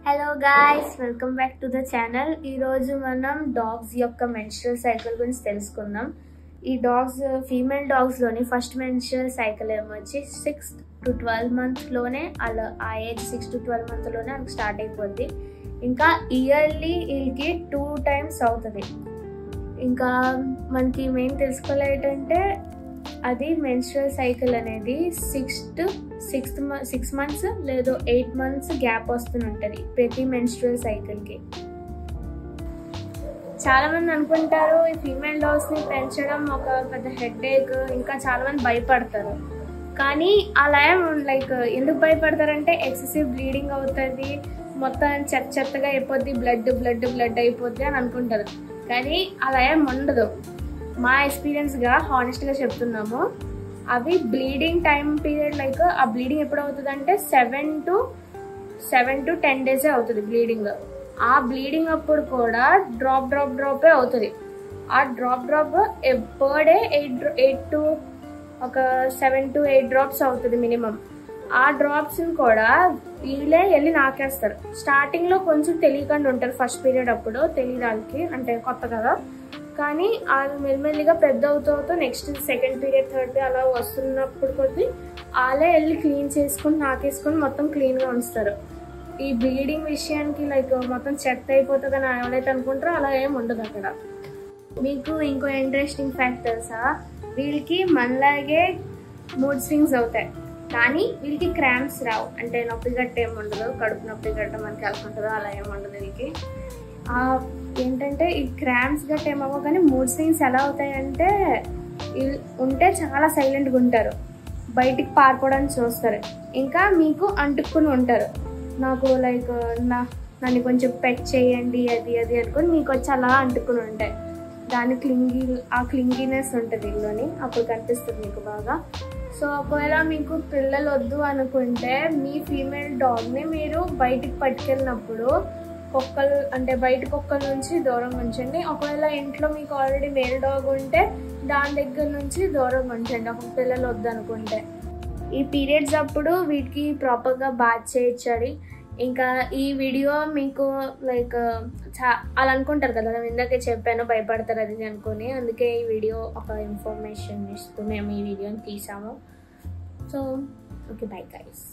Hello guys, welcome back to the channel. ఈరోజు మనం dogs యొక్క మెన్స్ట్రువల్ సైకిల్ గురించి తెలుసుకుందాం. ఈ డాగ్స్ ఫీమేల్ డాగ్స్లోని ఫస్ట్ మెన్స్ట్రువల్ సైకిల్ ఏమొచ్చి 6 to 12 monthsలోనే అలా ఆ ఏజ్ 6 to 12 monthsలోనే వాళ్ళకి స్టార్ట్ అయిపోద్ది. ఇంకా ఇయర్లీ వీళ్ళకి 2 times అవుతుంది. ఇంకా మనకి మెయిన్ తెలుసుకోవాలి ఏంటంటే అది మెన్స్ట్రువల్ సైకిల్ అనేది 6 months లేదా 8 months గ్యాప్ వస్తుంటుంది ప్రతి మెన్స్ట్రువల్ సైకిల్కి. చాలామంది అనుకుంటారు ఈ ఫీమేల్ డాగ్స్ని పెంచడం ఒక పెద్ద హెడేక్, ఇంకా చాలామంది భయపడతారు. కానీ అలా లైక్ ఎందుకు భయపడతారంటే ఎక్సెసివ్ బ్లీడింగ్ అవుతుంది, మొత్తం చెత్తగా అయిపోద్ది, బ్లడ్ అయిపోద్ది అని అనుకుంటారు. కానీ అలా ఏం ఉండదు. మా ఎక్స్పీరియన్స్గా హానెస్ట్గా చెప్తున్నాము, అవి బ్లీడింగ్ టైం పీరియడ్ లైక్ ఆ బ్లీడింగ్ ఎప్పుడు అవుతుంది అంటే 7 to 10 days అవుతుంది బ్లీడింగ్. ఆ బ్లీడింగ్ అప్పుడు కూడా డ్రాపే అవుతుంది. ఆ drop per day 7 to 8 drops అవుతుంది మినిమం. ఆ డ్రాప్స్ని కూడా వీళ్ళే వెళ్ళి నాకేస్తారు. స్టార్టింగ్లో కొంచెం తెలియకుండా ఉంటారు, ఫస్ట్ పీరియడ్ అప్పుడు తెలియదు వాళ్ళకి, అంటే కొత్త కదా. కానీ వాళ్ళు మెల్లిమెల్లిగా పెద్ద అవుతూ next second period, third period అలా వస్తున్నప్పుడు కొద్దీ వాళ్ళే వెళ్ళి క్లీన్ చేసుకొని నాకేసుకొని మొత్తం క్లీన్గా ఉంచుతారు. ఈ బ్లీడింగ్ విషయానికి లైక్ మొత్తం చెత్త అయిపోతుంది అని ఎవరైతే అనుకుంటారో అలా ఏమి ఉండదు అక్కడ. మీకు ఇంకో ఇంట్రెస్టింగ్ ఫ్యాక్ట్ తెలుసా, వీళ్ళకి మనలాగే మూడ్ స్వింగ్స్ అవుతాయి, కానీ వీళ్ళకి క్రాంప్స్ రావు. అంటే నొప్పి గట్ట ఏమి ఉండదు, కడుపు నొప్పి గట్ట మనకి అనుకుంటుందో అలా ఏమి ఉండదు వీళ్ళకి. ఏంటంటే ఈ క్రాంప్స్ గట్ట ఏమవ్వ, కానీ మూడ్ స్వింగ్స్ ఎలా అవుతాయంటే ఉంటే చాలా సైలెంట్గా ఉంటారు, బయటికి పారిపోవడానికి చూస్తారు, ఇంకా మీకు అంటుకుని ఉంటారు. నాకు లైక్ నన్ను కొంచెం పెట్ చేయండి అది అనుకుని మీకు వచ్చి అలా అంటుకుని ఉంటాయి. దాని క్లింగీనెస్ ఉంటుంది వీళ్ళని, అప్పుడు కనిపిస్తుంది మీకు బాగా. సో ఒకవేళ మీకు పిల్లలు వద్దు అనుకుంటే మీ ఫీమేల్ డాగ్ని మీరు బయటికి పట్టుకెళ్ళినప్పుడు బయట కుక్కల నుంచి దూరం ఉంచండి. ఒకవేళ ఇంట్లో మీకు ఆల్రెడీ మేల్ డాగ్ ఉంటే దాని దగ్గర నుంచి దూరం ఉంచండి ఒక పిల్లలు వద్దు అనుకుంటే. ఈ పీరియడ్స్ అప్పుడు వీటికి ప్రాపర్గా బాత్ చేయించాలి. ఇంకా ఈ వీడియో మీకు లైక్ అలా అనుకుంటారు కదా, నేను ఇందాకే చెప్పాను భయపడతారు అది అనుకుని, అందుకే ఈ వీడియో ఒక ఇన్ఫర్మేషన్ ఇస్తూ మేము ఈ వీడియోని తీసాము. So okay, bye guys.